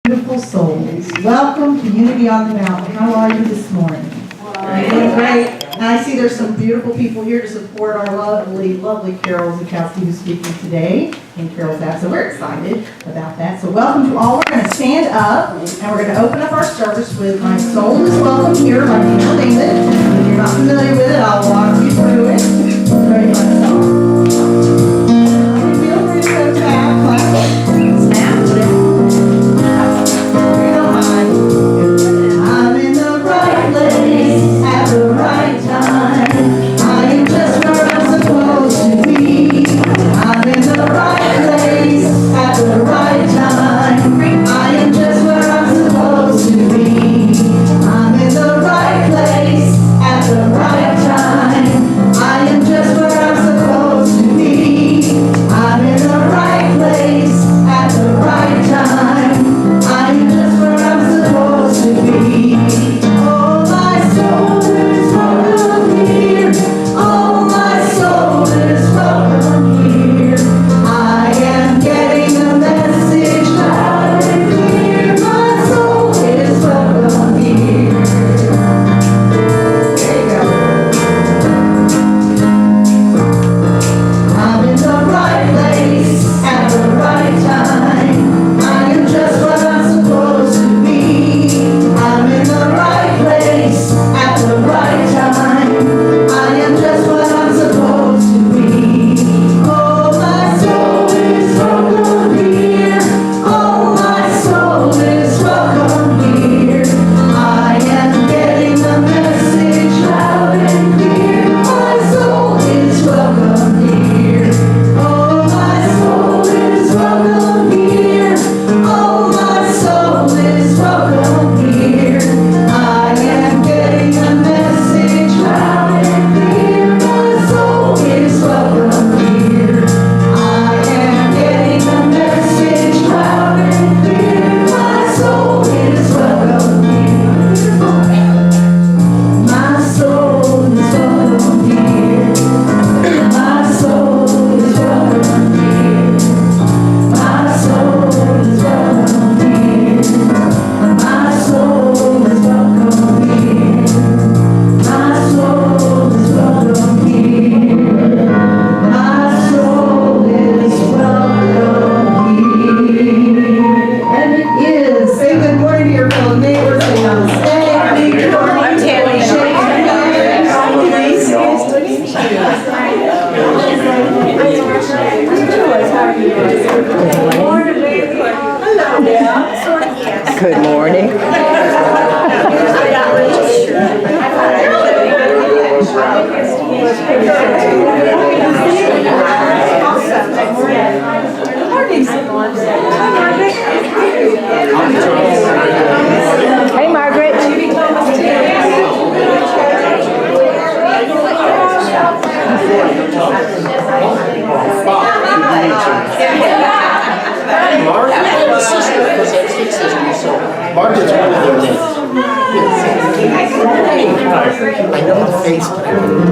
Beautiful souls. Welcome to Unity on the Mountain. How are you this morning? Doing great. And I see there's some beautiful people here to support our lovely, lovely Carol Zukosky who's speaking today in Carol's App. So we're excited about that. So welcome to all. We're going to stand up and we're going to open up our service with My Soul is Welcome Here by Neil David. If you're not familiar with it, I'll walk you through it. It's a very fun song. Feel free to tap, clap, snap, whatever. I'm in the right place at the right time. I am just where I'm supposed to be. I'm in the right place at the right time. I am just where I'm supposed to be. I'm in the right place at the right time. I am just where I'm supposed to be. I'm in the right place at the right time. I am just where I'm supposed to be. Oh, my soul is welcome here. Oh, my soul is welcome here. I am getting a message loud and clear. My soul is welcome here. There you go. I'm in the right place at the right time. I am just what I'm supposed to be. I'm in the right place at the right time. I am just what I'm supposed to be. Oh, my soul is welcome here. Oh, my soul is welcome here. I am getting the message loud and clear. My soul is welcome here. Oh, my soul is welcome here. Oh, my soul is welcome here. I am getting a message loud and clear. My soul is welcome here. I am getting a message loud and clear. My soul is welcome here. My soul is welcome here. My soul is welcome here. My soul is welcome here. My soul is welcome here. My soul is welcome here. My soul is welcome here. And it is. Say good morning to your fellow neighbors. Say namaste. Good morning. I'm Tammy. Shake Good morning. Hey, Margaret. Margaret's one of their names. I know the face, but I don't know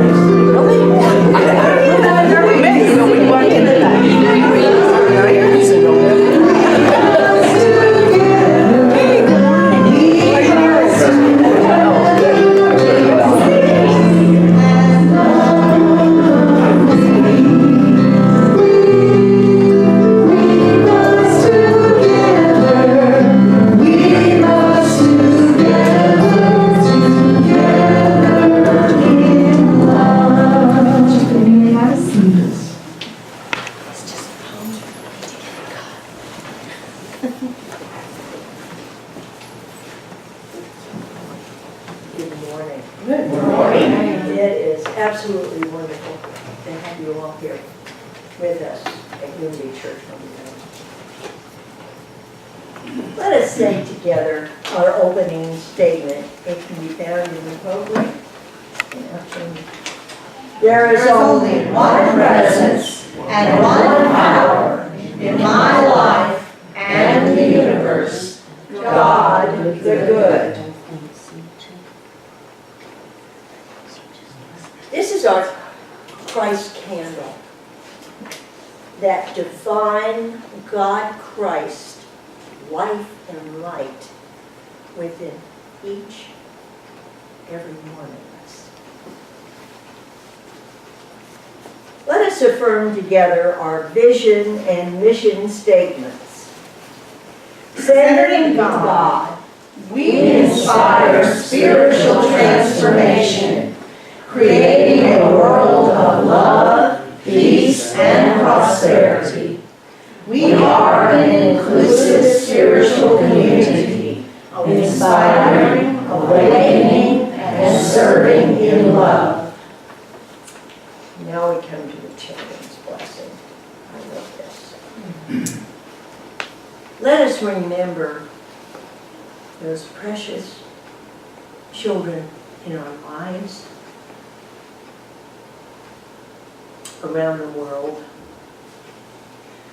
Good morning. It is absolutely wonderful to have you all here with us at Unity Church on the Mountain. Let us say together our opening statement. It can be found in the program. There is only one presence and one power in my life and the universe, God the good. This is our Christ candle that divine God Christ life and light within each, every one of us. Let us affirm together our vision and mission statements. Centered in God, We inspire spiritual transformation, creating a world of love, peace, and prosperity. We are an inclusive spiritual community, inspiring, awakening, and serving in love. now we come to the children's blessing. I love this. Let us remember those precious children in our lives, around the world,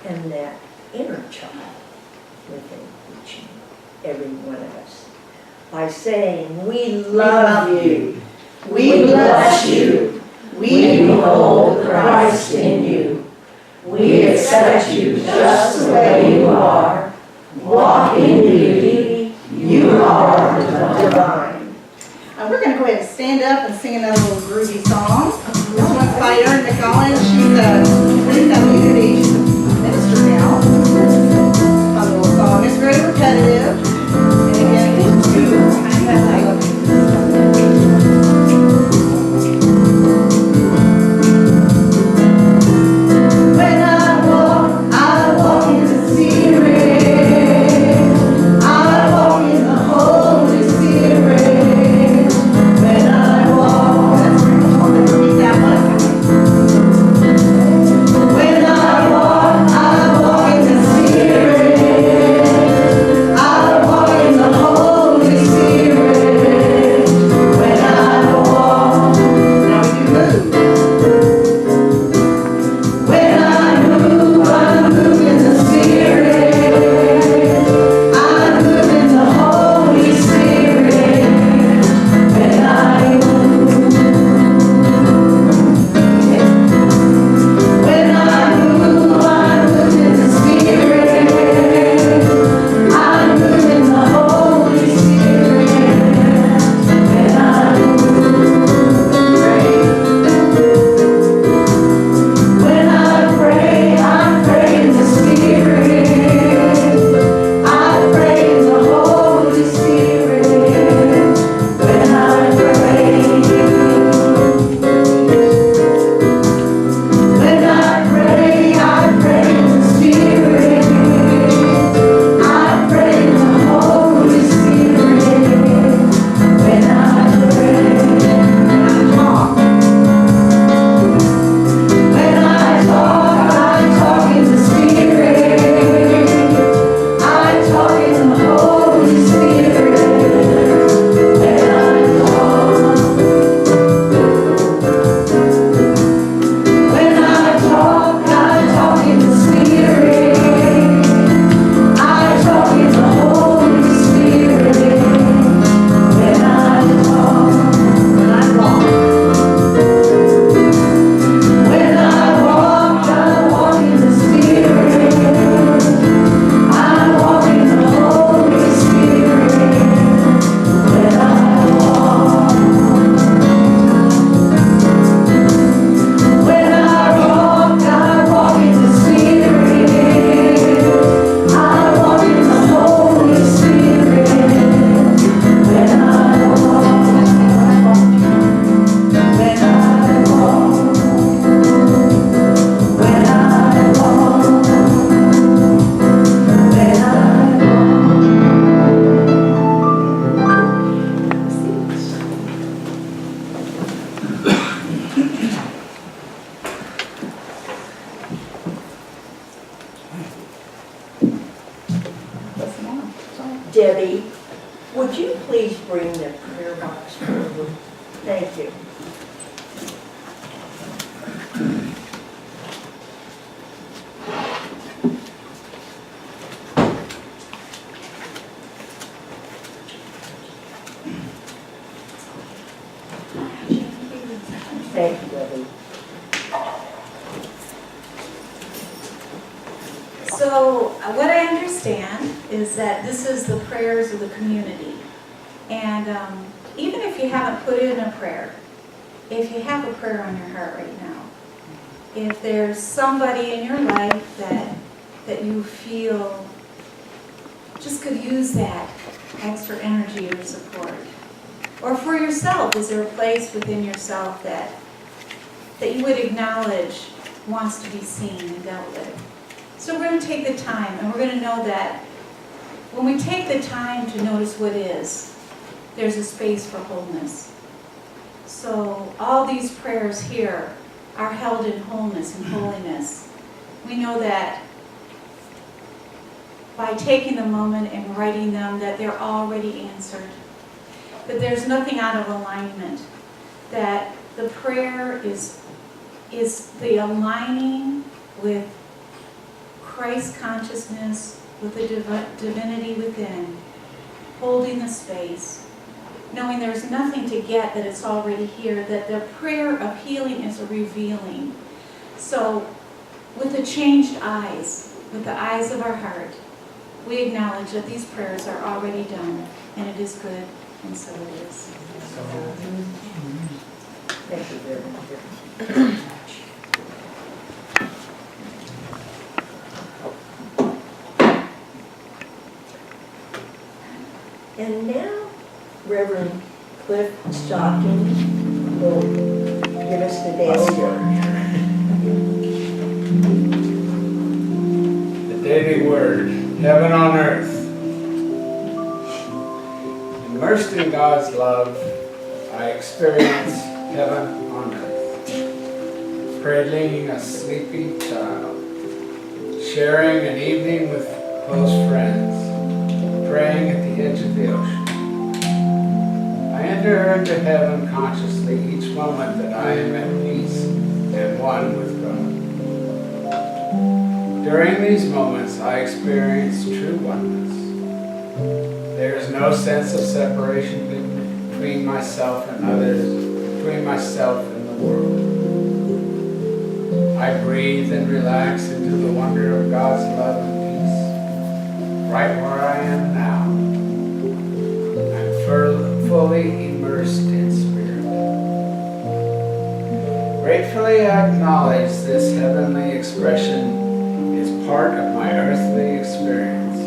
and that inner child within each and every one of us by saying, we love you, We bless you. We behold Christ in you. We accept you just the way you are. Walk in beauty. You are divine. We're going to go ahead and stand up and sing another little groovy song. This one's by Erin McKay. She's in the community. She's a minister now. A little song. It's very repetitive. And again, it's two. When I walk in the Spirit. I walk in the Holy Spirit. When I walk, that's where you want to repeat that one. When I walk in the Spirit. I walk in the Holy Spirit. When I walk, now we do move. When I move in the Spirit. I move in the Holy Spirit. When I move. When I move in the Spirit. I move in the Holy Spirit. When I When I pray in the Spirit. I pray in the Holy Spirit. When I pray. When I pray in the Spirit. I pray in the Holy Spirit. When I pray. When I talk in the Spirit. I talk in the Holy Spirit. When I talk. When I talk in the Spirit. I talk in the Holy Spirit. When I talk. When I walk. When I walk in the Spirit. I walk in the Holy Spirit. When I walk. When I walk in the Spirit. I walk in the Holy Spirit. When I walk. When I walk. When I walk, when I Debbie, would you please bring the prayer box forward? Thank you. Thank you, Debbie. So what I understand is that this is the prayers of the community. And even if you haven't put in a prayer, if you have a prayer on your heart right now, if there's somebody in your life that you feel just could use that extra energy or support, or for yourself, is there a place within yourself that you would acknowledge wants to be seen and dealt with? So we're going to take the time, and we're going to know that when we take the time to notice what is, there's a space for wholeness. So all these prayers here are held in wholeness and holiness. We know that by taking the moment and writing them, that they're already answered. That there's nothing out of alignment. That the prayer is the aligning with Christ consciousness, with the divinity within, holding the space, knowing there's nothing to get, that it's already here, that the prayer of healing is a revealing. So with the changed eyes, with the eyes of our heart, we acknowledge that these prayers are already done, and it is good, and so it is. Thank you very much. And now, Reverend Cliff Stocking will give us the daily word. The daily word, heaven on earth. Immersed in God's love, I experience heaven on earth. Cradling a sleepy child, sharing an evening with close friends, praying at the edge of the ocean. I enter into heaven consciously each moment that I am at peace and one with God. During these moments, I experience true oneness. There is no sense of separation between myself and others, between myself and the world. I breathe and relax into the wonder of God's love and peace, right where I am now. I'm fully immersed in spirit. Gratefully I acknowledge this heavenly expression is part of my earthly experience,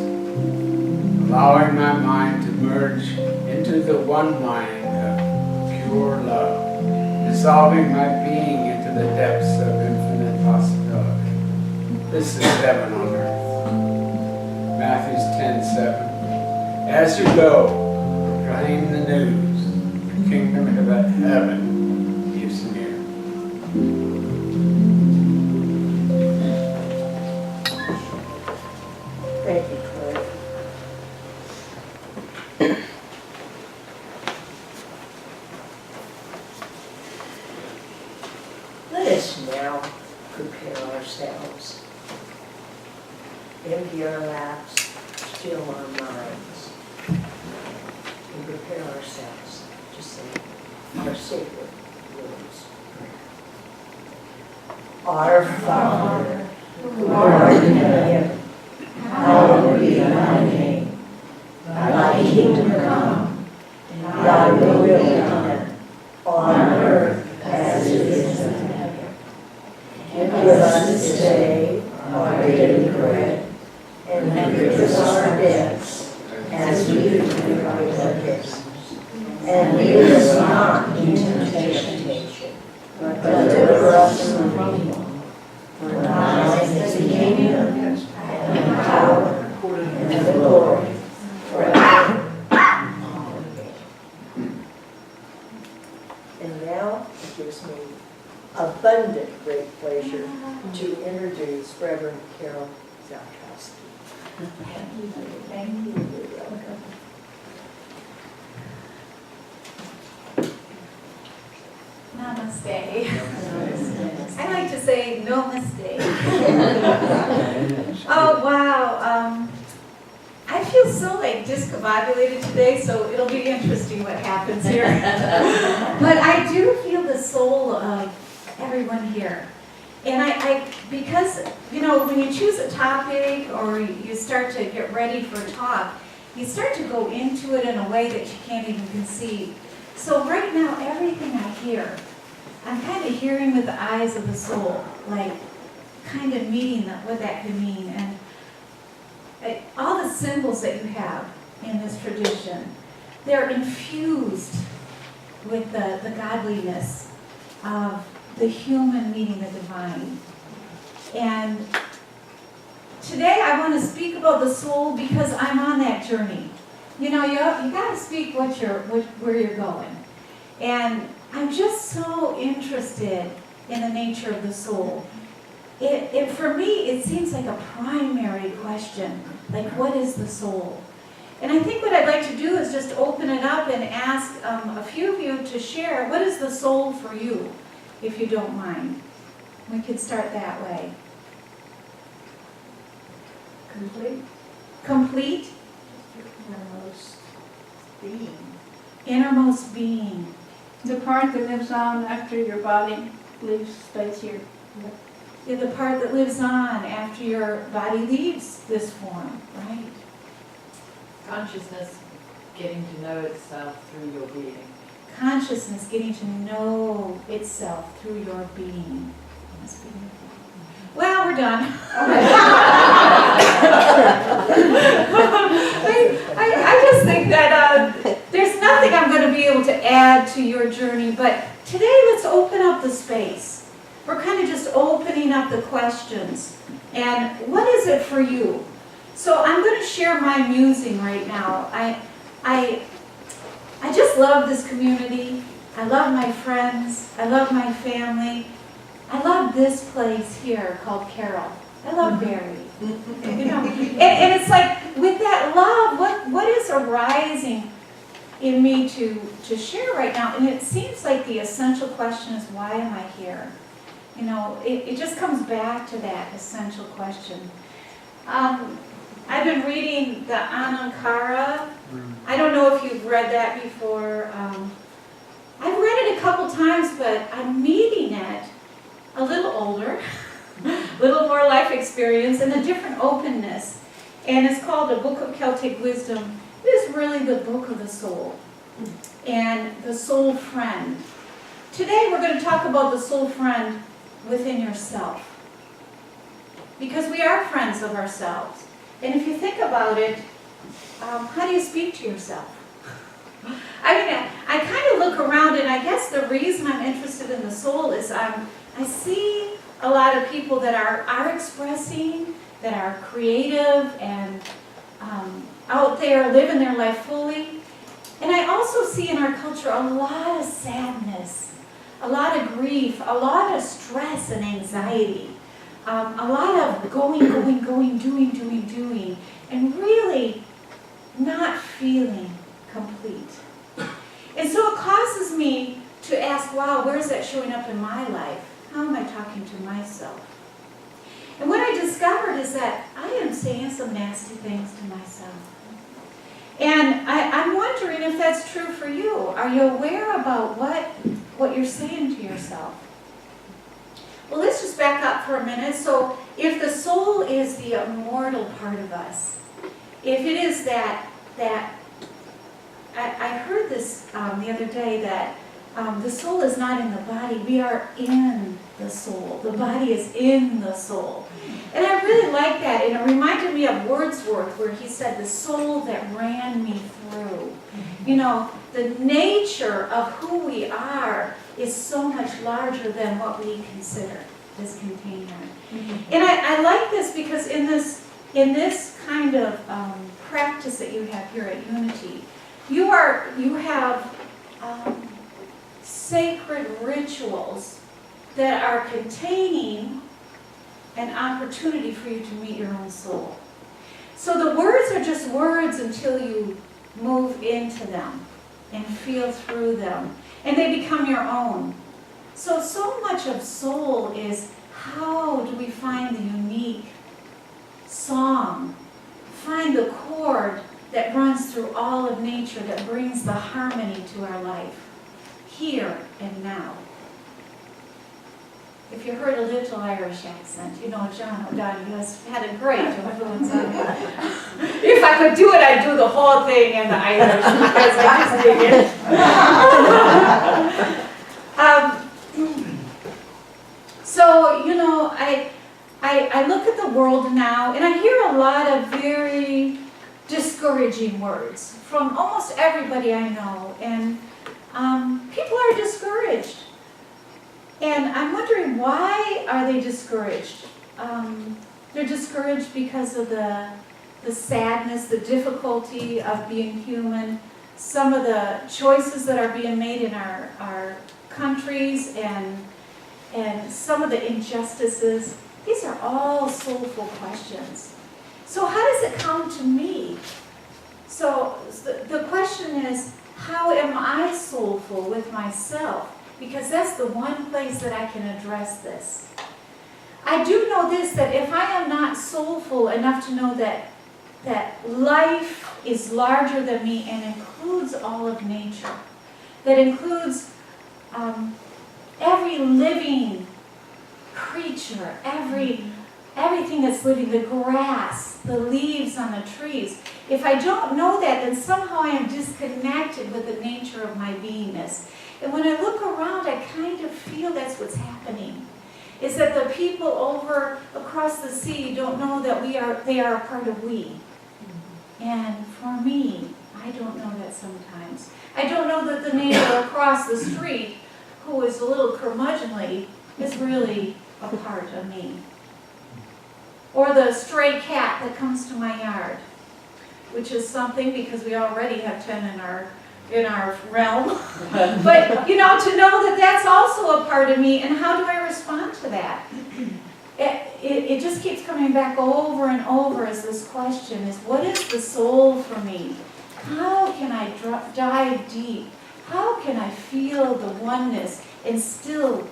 allowing my mind to merge into the one mind of pure love, dissolving my being into the depths of infinite possibility. This is heaven on earth. Matthew 10:7. As you go, proclaim the news. The kingdom of heaven is near. Thank you, Cliff. Let us now prepare ourselves. Empty our laps, still our minds, and prepare ourselves to say our sacred Lord's Prayer. Our Father, who art in heaven, hallowed be thy name. Thy kingdom come, thy will be done, on earth as it is in heaven. Give us this day our daily bread, and forgive us our debts, as we forgive our debtors. And lead us not into temptation, but deliver us from evil. For thine is the kingdom, and the power, and the glory, forever. Amen. And now it gives me abundant great pleasure to introduce Reverend Carol Zukosky. Thank you. You're welcome. Namaste. I like to say no mistake. Oh, wow. I feel so like discombobulated today, so it'll be interesting what happens here. But I do feel the soul of everyone here. And because, you know, when you choose a topic or you start to get ready for a talk, you start to go into it in a way that you can't even conceive. So right now, everything I hear, I'm kind of hearing with the eyes of the soul, like kind of meeting what that could mean. And all the symbols that you have in this tradition, they're infused with the godliness of the human meeting the divine. And today I want to speak about the soul because I'm on that journey. You know, you got to speak where you're going. And I'm just so interested in the nature of the soul. For me, it seems like a primary question, like what is the soul? And I think what I'd like to do is just open it up and ask a few of you to share, what is the soul for you, if you don't mind? We could start that way. Complete. Complete? Innermost being. Innermost being. The part that lives on after your body leaves space here. Yeah, the part that lives on after your body leaves this form, right? Consciousness getting to know itself through your being. Consciousness getting to know itself through your being. That's beautiful. Well, we're done. I just think that there's nothing I'm going to be able to add to your journey, but today let's open up the space. We're kind of just opening up the questions. And what is it for you? So I'm going to share my musing right now. I just love this community. I love my friends. I love my family. I love this place here called Carroll. I love Barry. You know, and it's like with that love, what is arising in me to share right now? And it seems like the essential question is, why am I here? You know, it just comes back to that essential question. I've been reading the Anankara. I don't know if you've read that before. I've read it a couple times, but I'm meeting it a little older, a little more life experience, and a different openness. And it's called A Book of Celtic Wisdom. It is really the book of the soul and the soul friend. Today we're going to talk about the soul friend within yourself, because we are friends of ourselves. And if you think about it, how do you speak to yourself? I mean, I kind of look around, and I guess the reason I'm interested in the soul is I see a lot of people that are expressing, that are creative and out there living their life fully. And I also see in our culture a lot of sadness, a lot of grief, a lot of stress and anxiety, a lot of going, doing, and really not feeling complete. And so it causes me to ask, wow, where's that showing up in my life? How am I talking to myself? And what I discovered is that I am saying some nasty things to myself. And I'm wondering if that's true for you. Are you aware about what you're saying to yourself? Well, let's just back up for a minute. So if the soul is the immortal part of us, if it is that I heard this the other day, that the soul is not in the body, we are in the soul. The body is in the soul. And I really like that, and it reminded me of Wordsworth, where he said, the soul that ran me through. You know, the nature of who we are is so much larger than what we consider this container. And I like this because in this kind of practice that you have here at Unity, you have sacred rituals that are containing an opportunity for you to meet your own soul. So the words are just words until you move into them and feel through them, and they become your own. So much of soul is, how do we find the unique song, find the chord that runs through all of nature, that brings the harmony to our life, here and now. If you heard a little Irish accent, you know John O'Donoghue has had a great influence on me. If I could do it, I'd do the whole thing in the Irish because I just dig it. So, you know, I look at the world now and I hear a lot of very discouraging words from almost everybody I know, and people are discouraged. And I'm wondering, why are they discouraged? They're discouraged because of the sadness, the difficulty of being human, some of the choices that are being made in our countries, and some of the injustices. These are all soulful questions. So how does it come to me? So the question is, how am I soulful with myself? Because that's the one place that I can address this. I do know this, that if I am not soulful enough to know that life is larger than me and includes all of nature, that includes every living creature, everything that's living, the grass, the leaves on the trees. If I don't know that, then somehow I am disconnected with the nature of my beingness. And when I look around, I kind of feel that's what's happening. Is that the people over across the sea don't know that they are a part of we. And for me, I don't know that sometimes. I don't know that the neighbor across the street, who is a little curmudgeonly, is really a part of me. Or the stray cat that comes to my yard, which is something because we already have 10 in our realm. But, you know, to know that that's also a part of me, and how do I respond to that? It just keeps coming back over and over as this question is, what is the soul for me? How can I dive deep? How can I feel the oneness and still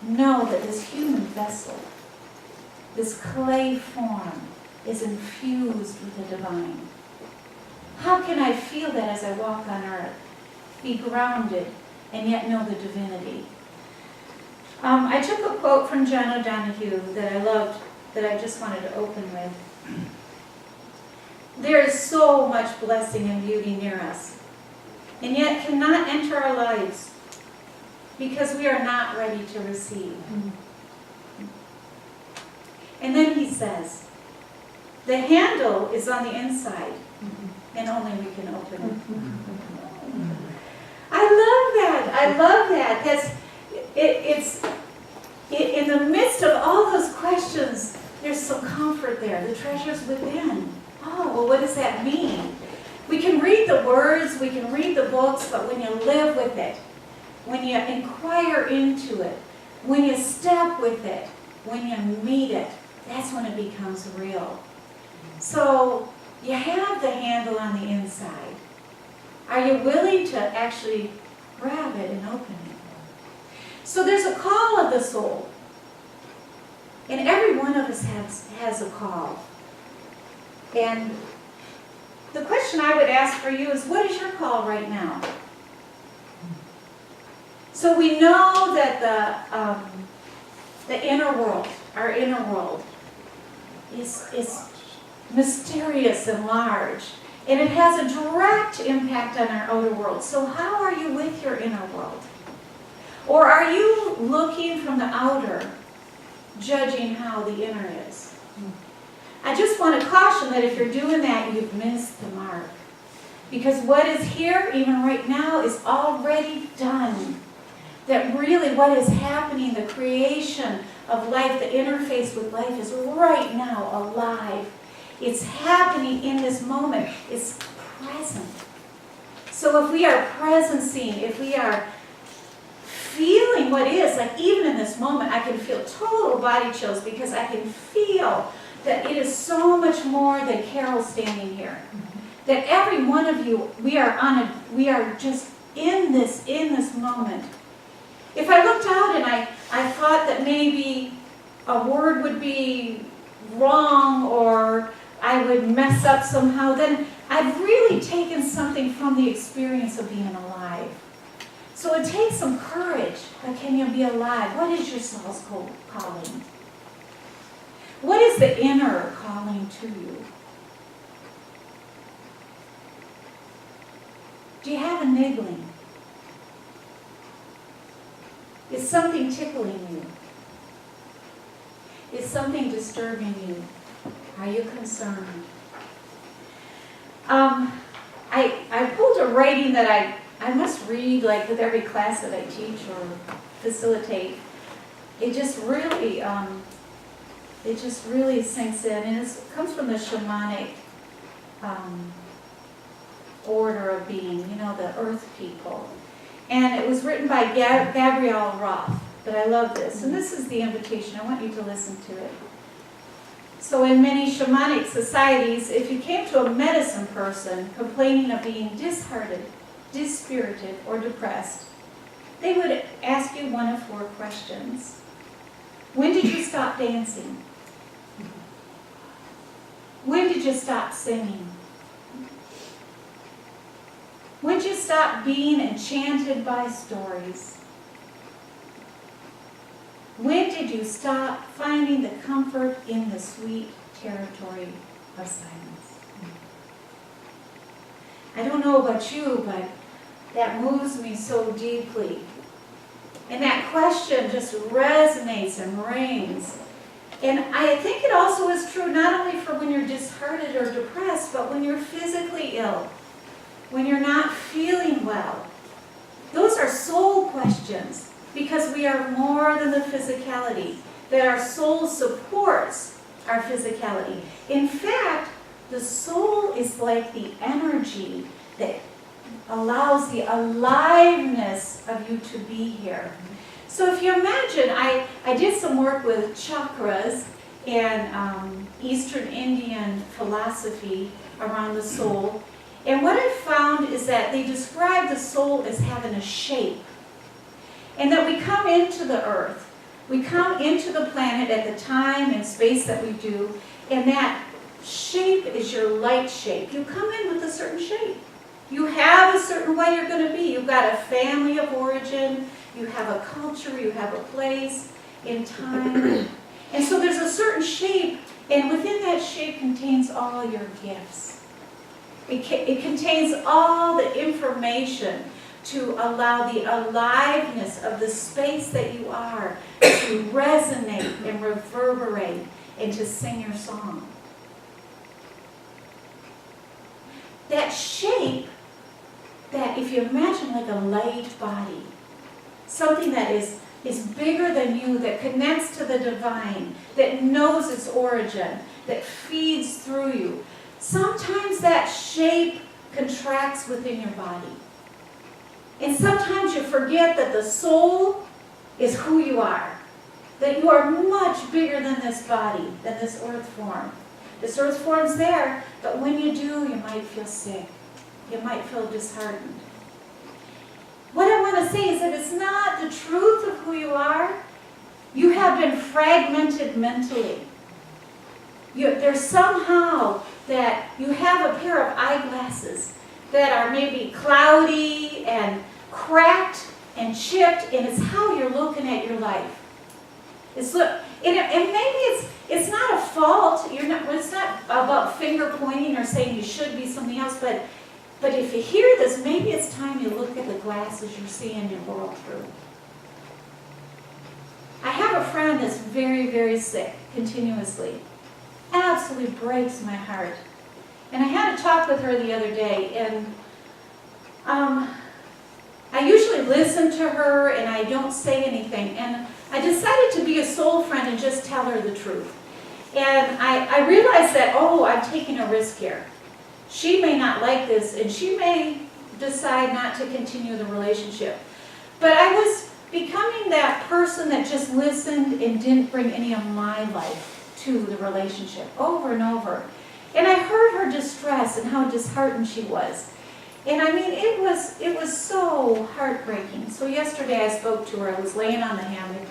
know that this human vessel, this clay form, is infused with the divine? How can I feel that as I walk on earth? Be grounded and yet know the divinity. I took a quote from John O'Donoghue that I loved, that I just wanted to open with. There is so much blessing and beauty near us, and yet cannot enter our lives because we are not ready to receive. And then he says, the handle is on the inside, and only we can open it. I love that. I love that. It's in the midst of all those questions, there's some comfort there. The treasure's within. Oh, well, what does that mean? We can read the words, we can read the books, but when you live with it, when you inquire into it, when you step with it, when you meet it, that's when it becomes real. So you have the handle on the inside. Are you willing to actually grab it and open it? So there's a call of the soul. And every one of us has a call. And the question I would ask for you is, what is your call right now? So we know that the inner world, our inner world, is mysterious and large. And it has a direct impact on our outer world. So how are you with your inner world? Or are you looking from the outer, judging how the inner is? I just want to caution that if you're doing that, you've missed the mark. Because what is here, even right now, is already done. That really what is happening, the creation of life, the interface with life is right now alive. It's happening in this moment. It's present. So if we are presencing, if we are feeling what is, like even in this moment, I can feel total body chills because I can feel that it is so much more than Carol standing here. That every one of you, we are just in this moment. If I looked out and I thought that maybe a word would be wrong or I would mess up somehow, then I've really taken something from the experience of being alive. So it takes some courage, but can you be alive? What is your soul's calling? What is the inner calling to you? Do you have a niggling? Is something tickling you? Is something disturbing you? Are you concerned? I pulled a writing that I must read like with every class that I teach or facilitate. It just really sinks in, and it comes from the shamanic order of being, the earth people. And it was written by Gabrielle Roth, but I love this. And this is the invitation. I want you to listen to it. So in many shamanic societies, if you came to a medicine person complaining of being disheartened, dispirited, or depressed, they would ask you one of 4 questions. When did you stop dancing? When did you stop singing? When did you stop being enchanted by stories? When did you stop finding the comfort in the sweet territory of silence? I don't know about you, but that moves me so deeply. And that question just resonates and rings. And I think it also is true not only for when you're disheartened or depressed, but when you're physically ill, when you're not feeling well. Those are soul questions, because we are more than the physicality, that our soul supports our physicality. In fact, the soul is like the energy that allows the aliveness of you to be here. So if you imagine, I did some work with chakras and Eastern Indian philosophy around the soul. And what I found is that they describe the soul as having a shape. And that we come into the earth, we come into the planet at the time and space that we do, and that shape is your light shape. You come in with a certain shape. You have a certain way you're going to be. You've got a family of origin, you have a culture, you have a place in time. And so there's a certain shape, and within that shape contains all your gifts. It contains all the information to allow the aliveness of the space that you are to resonate and reverberate and to sing your song. That shape, that if you imagine like a light body, something that is bigger than you, that connects to the divine, that knows its origin, that feeds through you, sometimes that shape contracts within your body. And sometimes you forget that the soul is who you are, that you are much bigger than this body, than this earth form. This earth form's there, but when you do, you might feel sick. You might feel disheartened. What I want to say is that it's not the truth of who you are. You have been fragmented mentally. There's somehow that you have a pair of eyeglasses that are maybe cloudy and cracked and chipped, and it's how you're looking at your life. And maybe it's not a fault. It's not about finger pointing or saying you should be something else, but if you hear this, maybe it's time you look at the glasses you're seeing your world through. I have a friend that's very, very sick continuously. Absolutely breaks my heart. And I had a talk with her the other day, and I usually listen to her and I don't say anything. And I decided to be a soul friend and just tell her the truth. And I realized that, I'm taking a risk here. She may not like this, and she may decide not to continue the relationship. But I was becoming that person that just listened and didn't bring any of my life to the relationship over and over. And I heard her distress and how disheartened she was. And I mean, it was so heartbreaking. So yesterday I spoke to her. I was laying on the hammock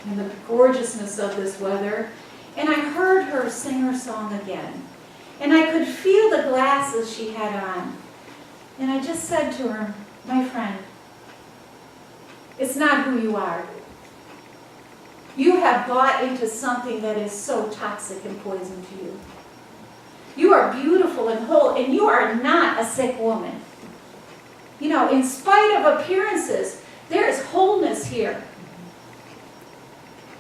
in the gorgeousness of this weather, and I heard her sing her song again. And I could feel the glasses she had on. And I just said to her, my friend, It's not who you are. You have bought into something that is so toxic and poison to you. You are beautiful and whole, and you are not a sick woman. You know, in spite of appearances, there is wholeness here.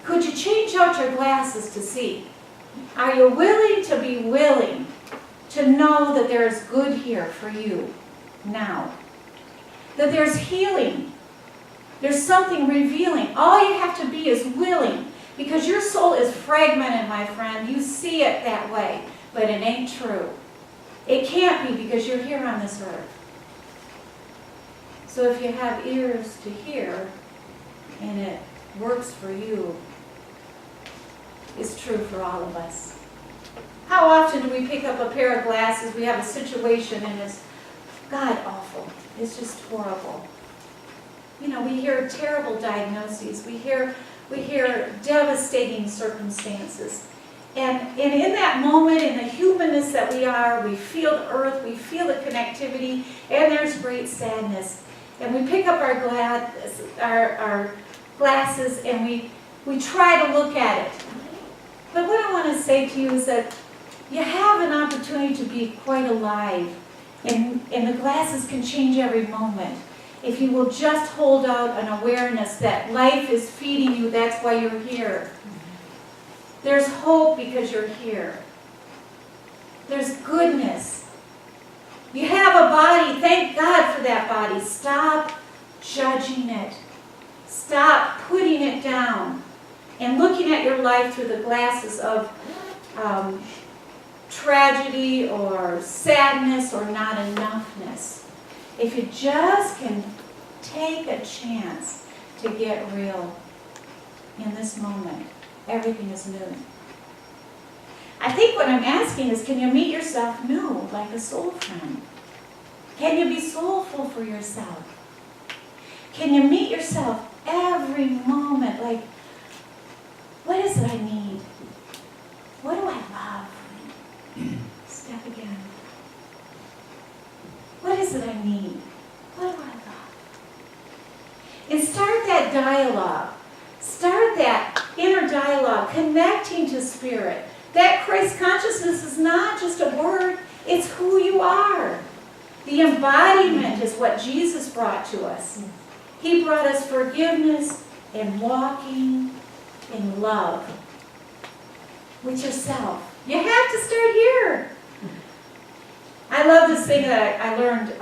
Could you change out your glasses to see? Are you willing to be willing to know that there is good here for you now? That there's healing. There's something revealing. All you have to be is willing, because your soul is fragmented, my friend. You see it that way, but it ain't true. It can't be, because you're here on this earth. So if you have ears to hear and it works for you, it's true for all of us. How often do we pick up a pair of glasses, we have a situation, and it's God awful. It's just horrible. You know, we hear terrible diagnoses. We hear devastating circumstances. And in that moment, in the humanness that we are, we feel the earth, we feel the connectivity, and there's great sadness. And we pick up our glasses and we try to look at it. But what I want to say to you is that you have an opportunity to be quite alive. And the glasses can change every moment. If you will just hold out an awareness that life is feeding you, that's why you're here. There's hope because you're here. There's goodness. You have a body. Thank God for that body. Stop judging it. Stop putting it down and looking at your life through the glasses of tragedy or sadness or not enoughness. If you just can take a chance to get real in this moment, everything is new. I think what I'm asking is, can you meet yourself new, like a soul friend? Can you be soulful for yourself? Can you meet yourself every moment, like, what is it I need? What do I love? Step again. What is it I need? What do I love? And start that dialogue. Start that inner dialogue, connecting to spirit. That Christ consciousness is not just a word, it's who you are. The embodiment is what Jesus brought to us. He brought us forgiveness and walking in love with yourself. You have to start here. I love this thing that I learned,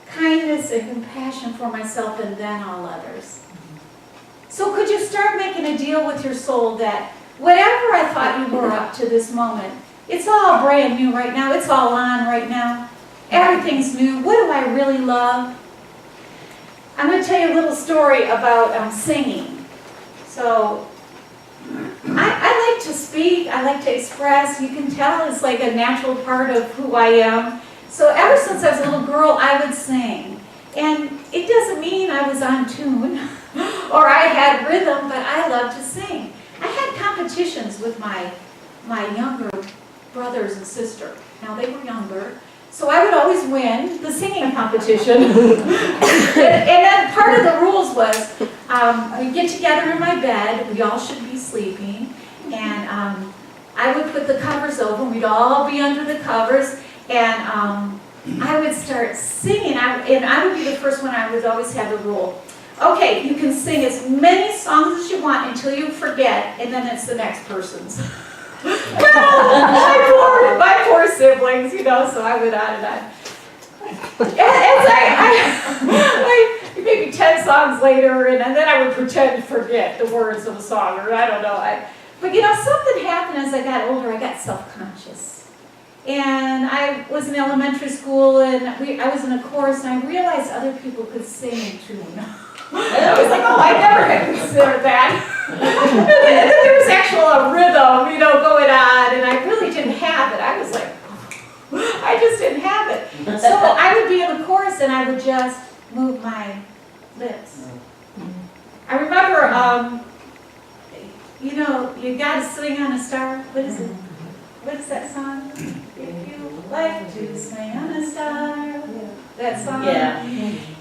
kindness and compassion for myself and then all others. So could you start making a deal with your soul that whatever I thought you were up to this moment, it's all brand new right now. It's all on right now. Everything's new. What do I really love? I'm going to tell you a little story about singing. So I like to speak. I like to express. You can tell it's like a natural part of who I am. So ever since I was a little girl, I would sing. And it doesn't mean I was on tune or I had rhythm, but I love to sing. I had competitions with my younger brothers and sister. Now they were younger, so I would always win the singing competition. and then part of the rules was we'd get together in my bed, we all should be sleeping, and I would put the covers over, and we'd all be under the covers, and I would start singing, and I would be the first one. I would always have the rule. Okay, you can sing as many songs as you want until you forget, and then it's the next person's. my poor siblings, you know, so I went on and on. And maybe 10 songs later, and then I would pretend to forget the words of a song, or I don't know. But you know, something happened as I got older. I got self-conscious. And I was in elementary school, and I was in a chorus, and I realized other people could sing in tune. I was like, oh, I never had considered that. And then there was actual rhythm, you know, going on, and I really didn't have it. I was like, I just didn't have it. So I would be in the chorus, and I would just move my lips. I remember, you know, you got to sing on a star. What is it? What is that song? If you like to sing on a star. That song. Yeah.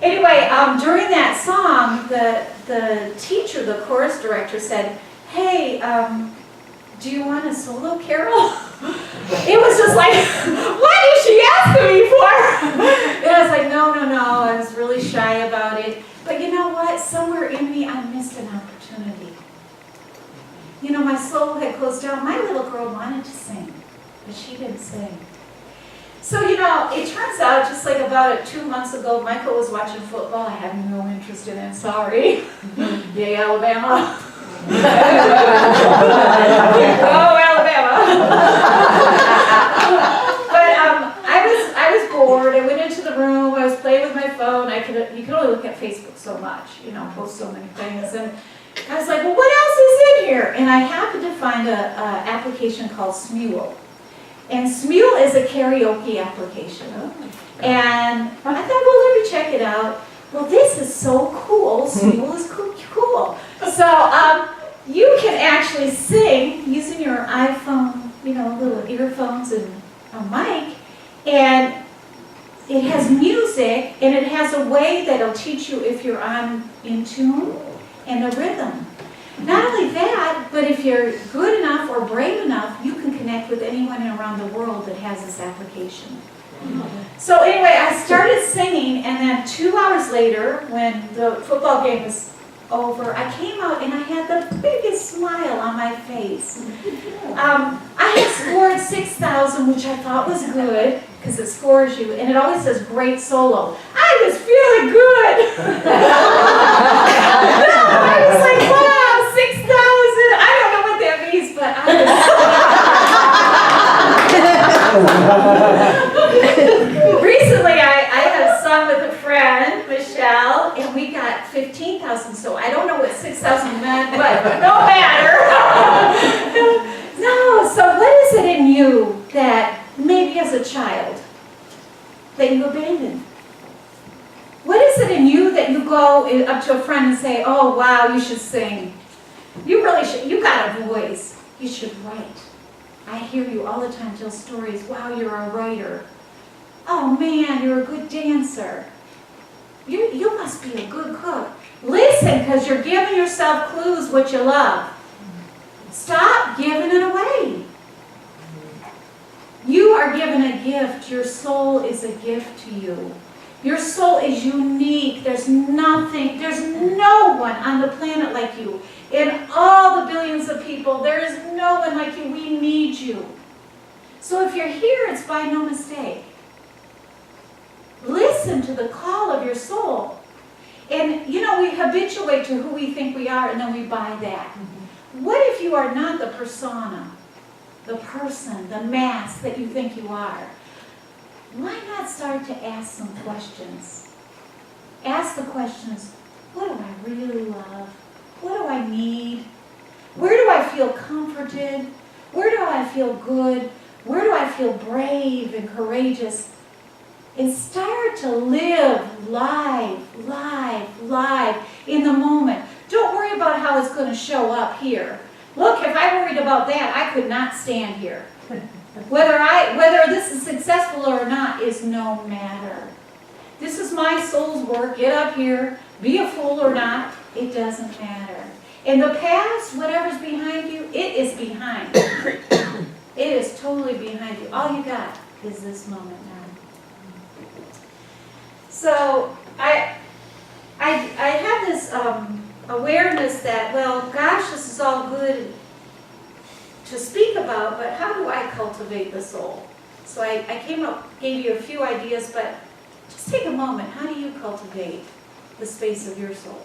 Anyway, during that song, the teacher, the chorus director said, "Hey, do you want a solo, Carol?" It was just like, what is she asking me for? And I was like, no. I was really shy about it. But you know what? Somewhere in me, I missed an opportunity. You know, my soul had closed down. My little girl wanted to sing, but she didn't sing. So, you know, it turns out, just like about 2 months ago, Michael was watching football. I had no interest in it, sorry. Yay, Alabama. Go, Alabama. But I was bored. I went into the room. I was playing with my phone. You could only look at Facebook so much, you know, post so many things. And I was like, well, what else is in here? And I happened to find a application called Smule. And Smule is a karaoke application. And I thought, well, let me check it out. Well, this is so cool. Smule is cool. So you can actually sing using your iPhone, you know, little earphones and a mic. And it has music, and it has a way that'll teach you if you're in tune and a rhythm. Not only that, but if you're good enough or brave enough, you can connect with anyone around the world that has this application. So anyway, I started singing, and then 2 hours later, when the football game was over, I came out and I had the biggest smile on my face. I had scored 6,000, which I thought was good, because it scores you, and it always says great solo. I was feeling good. I was like, wow, 6,000. I don't know what that means, but I was. Recently, I have sung with a friend, Michelle, and we got 15,000, so I don't know what 6,000 meant, but no matter. No, so what is it in you that maybe as a child that you abandoned? What is it in you that you go up to a friend and say, oh, wow, you should sing. You really should. You got a voice. You should write. I hear you all the time tell stories. Wow, you're a writer. Oh, man, you're a good dancer. You must be a good cook. Listen, because you're giving yourself clues what you love. Stop giving it away. You are given a gift. Your soul is a gift to you. Your soul is unique. There's no one on the planet like you. In all the billions of people, there is no one like you. We need you. So if you're here, it's by no mistake. Listen to the call of your soul. And, you know, we habituate to who we think we are, and then we buy that. What if you are not the persona, the person, the mask that you think you are? Why not start to ask some questions? Ask the questions, what do I really love? What do I need? Where do I feel comforted? Where do I feel good? Where do I feel brave and courageous? And start to live live in the moment. Don't worry about how it's going to show up here. Look, if I worried about that, I could not stand here. Whether this is successful or not is no matter. This is my soul's work. Get up here. Be a fool or not, it doesn't matter. In the past, whatever's behind you, it is behind. It is totally behind you. All you got is this moment now. So I have this awareness that, well, gosh, this is all good to speak about, but how do I cultivate the soul? So I gave you a few ideas, but just take a moment. How do you cultivate the space of your soul?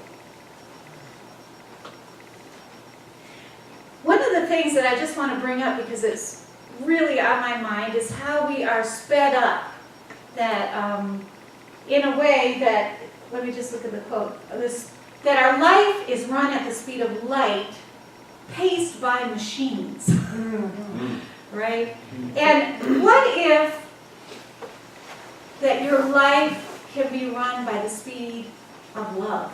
One of the things that I just want to bring up, because it's really on my mind, is how we are sped up. That in a way that, let me just look at the quote, that our life is run at the speed of light, paced by machines. Right? And what if that your life can be run by the speed of love?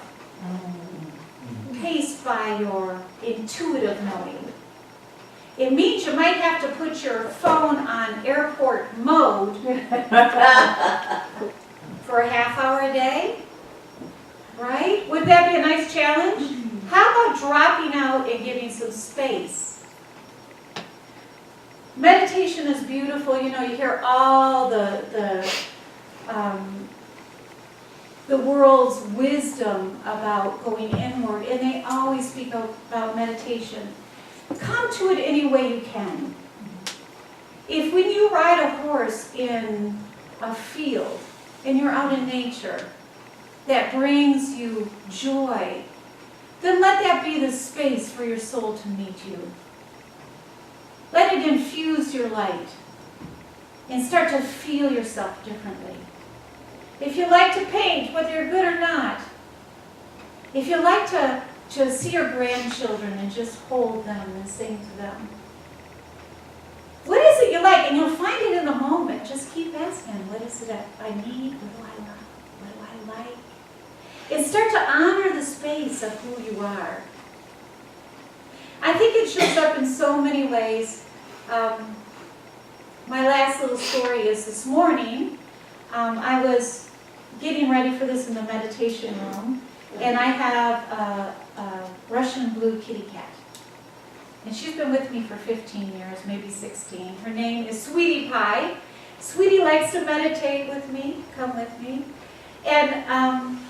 Paced by your intuitive knowing. It means you might have to put your phone on airport mode for a half hour a day, Would that be a nice challenge? How about dropping out and giving some space? Meditation is beautiful. You know, you hear all the world's wisdom about going inward, and they always speak about meditation. Come to it any way you can. If when you ride a horse in a field and you're out in nature that brings you joy, then let that be the space for your soul to meet you. Let it infuse your light and start to feel yourself differently. If you like to paint, whether you're good or not, if you like to see your grandchildren and just hold them and sing to them, what is it you like? And you'll find it in the moment. Just keep asking, what is it I need? What do I love? What do I like? And start to honor the space of who you are. I think it shows up in so many ways. My last little story is this morning. I was getting ready for this in the meditation room, and I have a Russian blue kitty cat. And she's been with me for 15 years, maybe 16. Her name is Sweetie Pie. Sweetie likes to meditate with me, come with me. And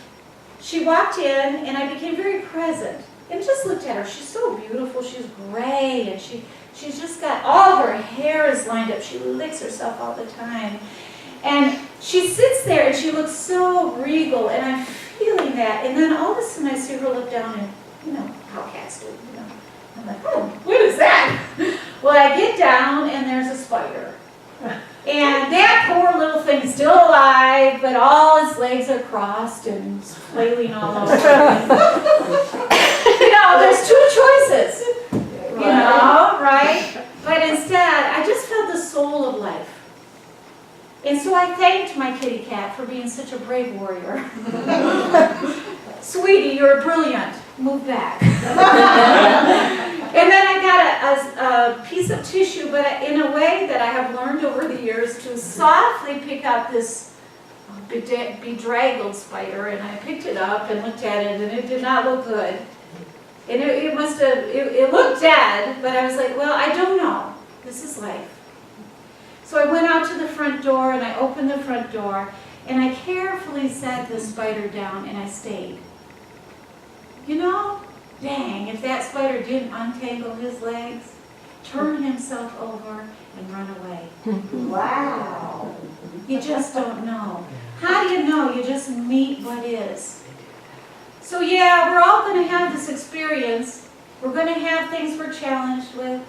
she walked in, and I became very present and just looked at her. She's so beautiful. She's gray, and she's just got all her hair is lined up. She licks herself all the time. And she sits there, and she looks so regal, and I'm feeling that. And then all of a sudden, I see her look down, and you know how cats do, you know. I'm like, oh, what is that? Well, I get down, and there's a spider. And that poor little thing's still alive, but all his legs are crossed and flailing all over. You know, there's two choices. You know, right? But instead, I just felt the soul of life. And so I thanked my kitty cat for being such a brave warrior. Sweetie, you're brilliant. Move back. And then I got a piece of tissue, but in a way that I have learned over the years to softly pick up this bedraggled spider, and I picked it up and looked at it, and it did not look good. And it looked dead, but I was like, well, I don't know. This is life. So I went out to the front door, and I opened the front door, and I carefully set the spider down, and I stayed. You know, dang, if that spider didn't untangle his legs, turn himself over, and run away. Wow. You just don't know. How do you know? You just meet what is. So yeah, we're all going to have this experience. We're going to have things we're challenged with.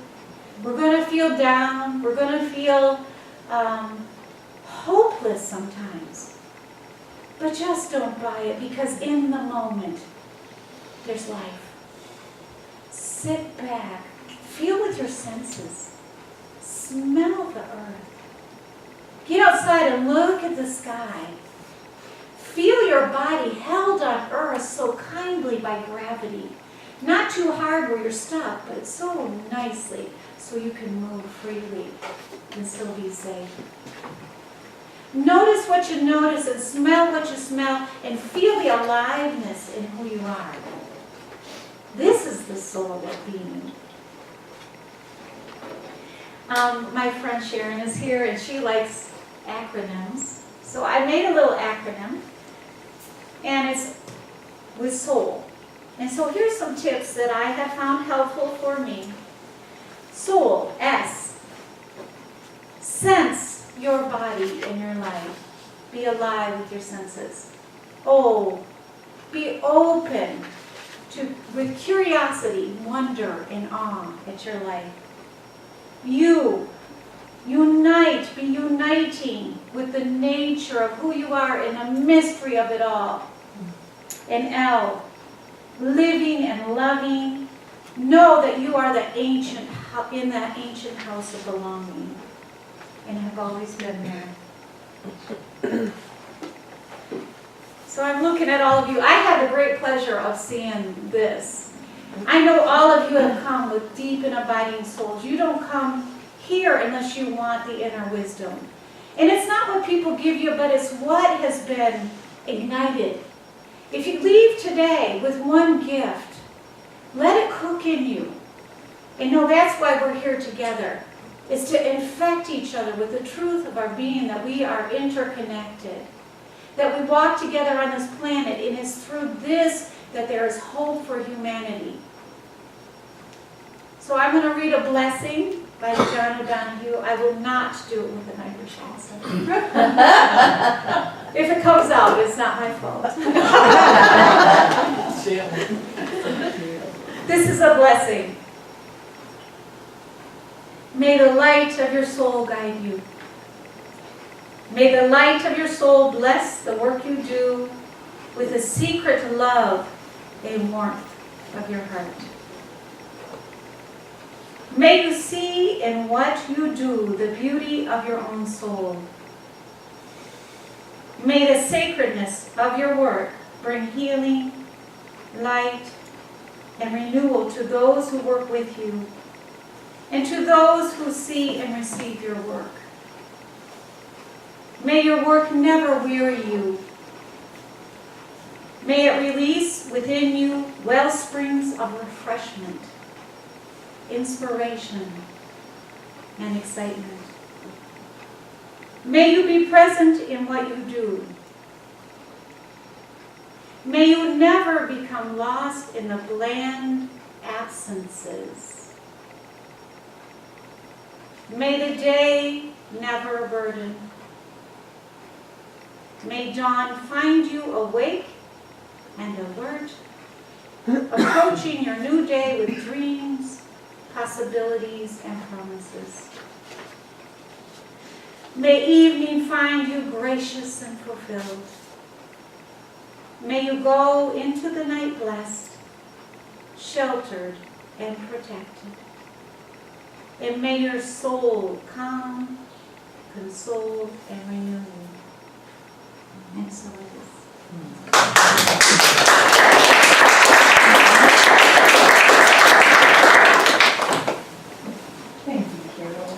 We're going to feel down. We're going to feel hopeless sometimes. But just don't buy it, because in the moment, there's life. Sit back. Feel with your senses. Smell the earth. Get outside and look at the sky. Feel your body held on earth so kindly by gravity. Not too hard where you're stuck, but so nicely so you can move freely and still be safe. Notice what you notice and smell what you smell and feel the aliveness in who you are. This is the soul of being. My friend Sharon is here, and she likes acronyms. So I made a little acronym, and it's with soul. And so here's some tips that I have found helpful for me. Soul, S. Sense your body and your life. Be alive with your senses. O. Be open with curiosity, wonder, and awe at your life. U. Unite. Be uniting with the nature of who you are and the mystery of it all. And L. Living and loving. Know that you are in that ancient house of belonging and have always been there. So I'm looking at all of you. I have the great pleasure of seeing this. I know all of you have come with deep and abiding souls. You don't come here unless you want the inner wisdom. And it's not what people give you, but it's what has been ignited. If you leave today with one gift, let it cook in you. And know that's why we're here together, is to infect each other with the truth of our being, that we are interconnected, that we walk together on this planet, and it's through this that there is hope for humanity. So I'm going to read a blessing by John O'Donohue. I will not do it with an Irish accent. If it comes out, it's not my fault. This is a blessing. May the light of your soul guide you. May the light of your soul bless the work you do with a secret love and warmth of your heart. May you see in what you do the beauty of your own soul. May the sacredness of your work bring healing, light, and renewal to those who work with you, and to those who see and receive your work. May your work never weary you. May it release within you well springs of refreshment, inspiration, and excitement. May you be present in what you do. May you never become lost in the bland absences. May the day never burden. May dawn find you awake and alert, approaching your new day with dreams, possibilities, and promises. May evening find you gracious and fulfilled. May you go into the night blessed, sheltered, and protected. And may your soul calm, console, and renew you. And so it is. Thank you, Carol.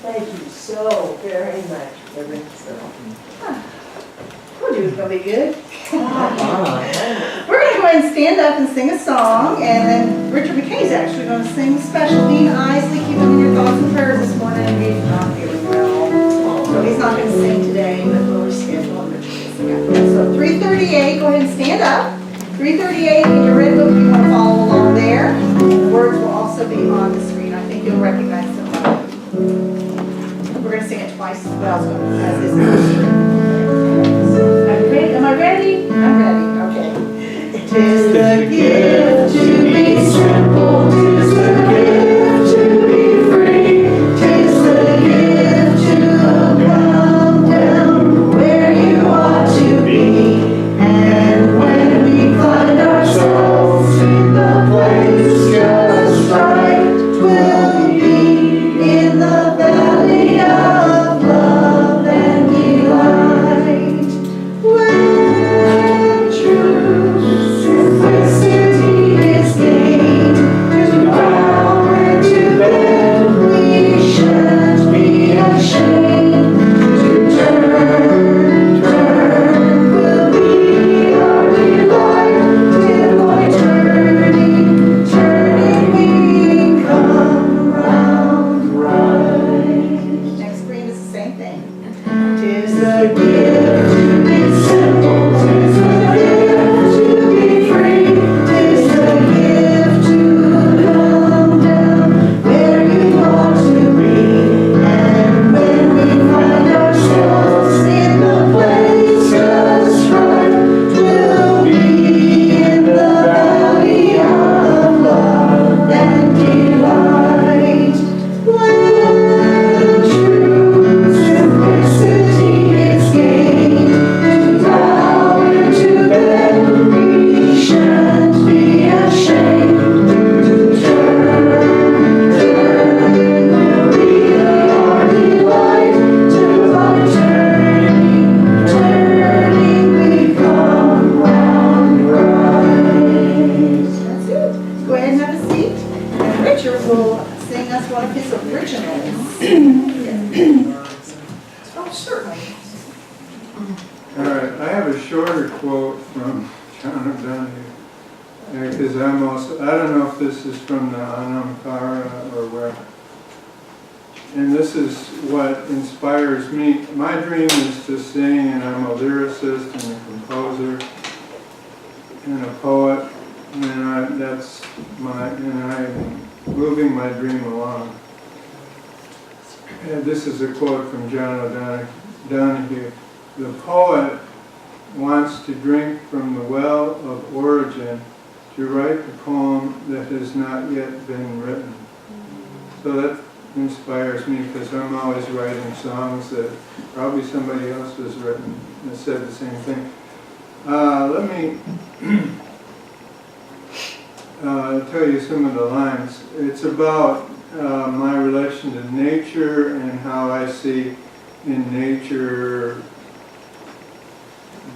Thank you so very much for this. Told you it was going to be good. We're going to go ahead and stand up and sing a song, and then Richard McKay is actually going to sing special. Dean Isley, keep him in your thoughts and prayers this morning. He's not feeling well, so he's not going to sing today, but we'll reschedule and Richard will sing after. So 3:38, go ahead and stand up. 3:38 in your red book if you want to follow along there. The words will also be on the screen. I think you'll recognize them. We're going to sing it twice as well as this is. Am I ready? I'm ready. Okay. Tis the gift to be simple. Tis the gift to be free. Tis the gift to come down where you ought to be. And when we find ourselves in the place just right, 'twill be in the valley of love and delight. When true simplicity is gained, to bow and to bend, we shan't be ashamed. To turn will be our delight, till by turning we come round right. Next screen is the same thing. 'Tis the gift to be simple, 'tis the gift to be free, 'tis the gift to come down where you ought to be. And when we find ourselves in the place just right, 'twill be in the valley of love and delight. When true simplicity is gained, to bow and to bend, we shan't be ashamed. To turn will be our delight, till by turning we come round right. That's it. Go ahead and have a seat, and Richard will sing us one of his originals. Oh, certainly. All right, I have a shorter quote from town of Donahue. Because I'm also, I don't know if this is from the Anamkara or where. And this is what inspires me. My dream is to sing, and I'm a lyricist and a composer and a poet, and that's my, and I'm moving my dream along. And this is a quote from John O'Donohue. The poet wants to drink from the well of origin to write the poem that has not yet been written. So that inspires me because I'm always writing songs that probably somebody else has written and said the same thing. Let me tell you some of the lines. It's about my relation to nature and how I see in nature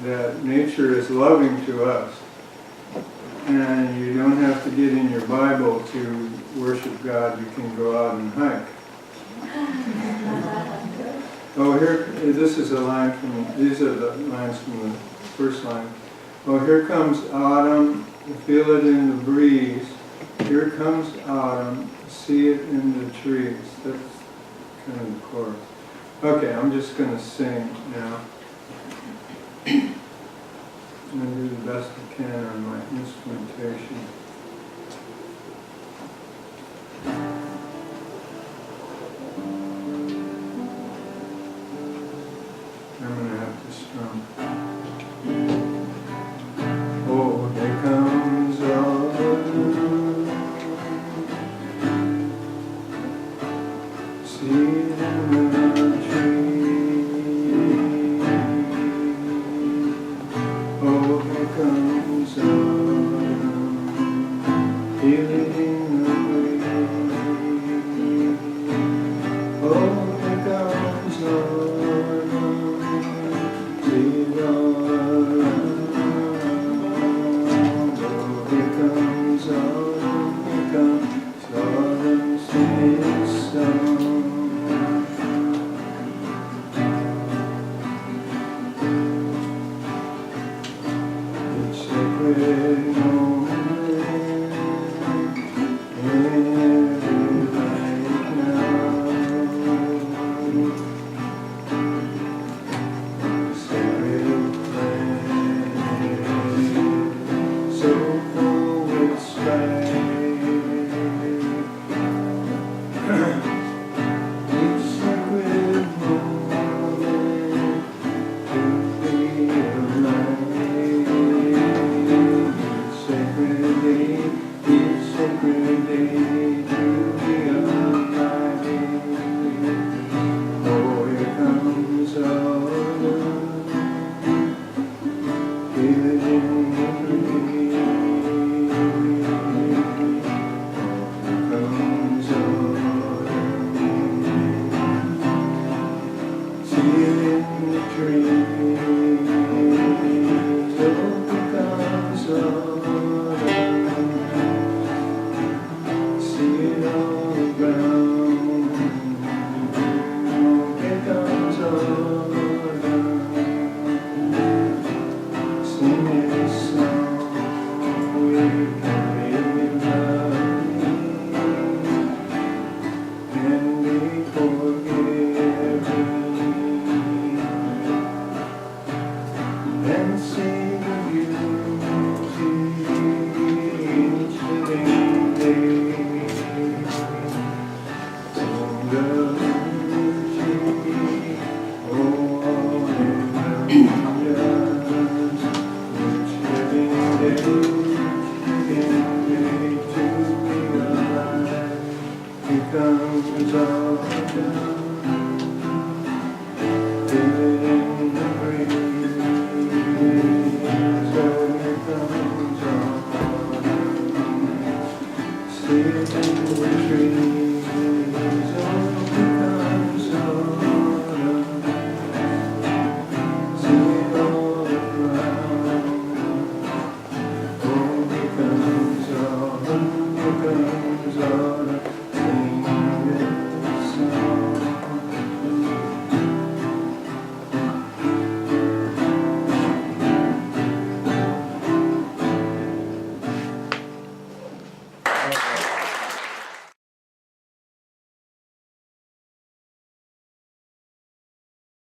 that nature is loving to us. And you don't have to get in your Bible to worship God. You can go out and hike. Oh, here, this is a line from, these are the lines from the first line. Oh, here comes autumn, feel it in the breeze. Here comes autumn, see it in the trees. That's kind of the chorus. Okay, I'm just going to sing now. I'm going to do the best I can on my instrumentation. I'm going to have to strum. Oh, here comes autumn. See it in the tree. Oh, here comes autumn. Feel it in the breeze. Oh, here comes autumn. See it all around. Oh, here comes autumn. Here comes autumn. Sing its song. It's sacred moment in every life now. Sacred place, so full with strife. Each sacred moment to be alive. Each sacred day to be alive. Oh, here comes autumn. Feel it in the breeze. Oh, here comes autumn. See it in the trees.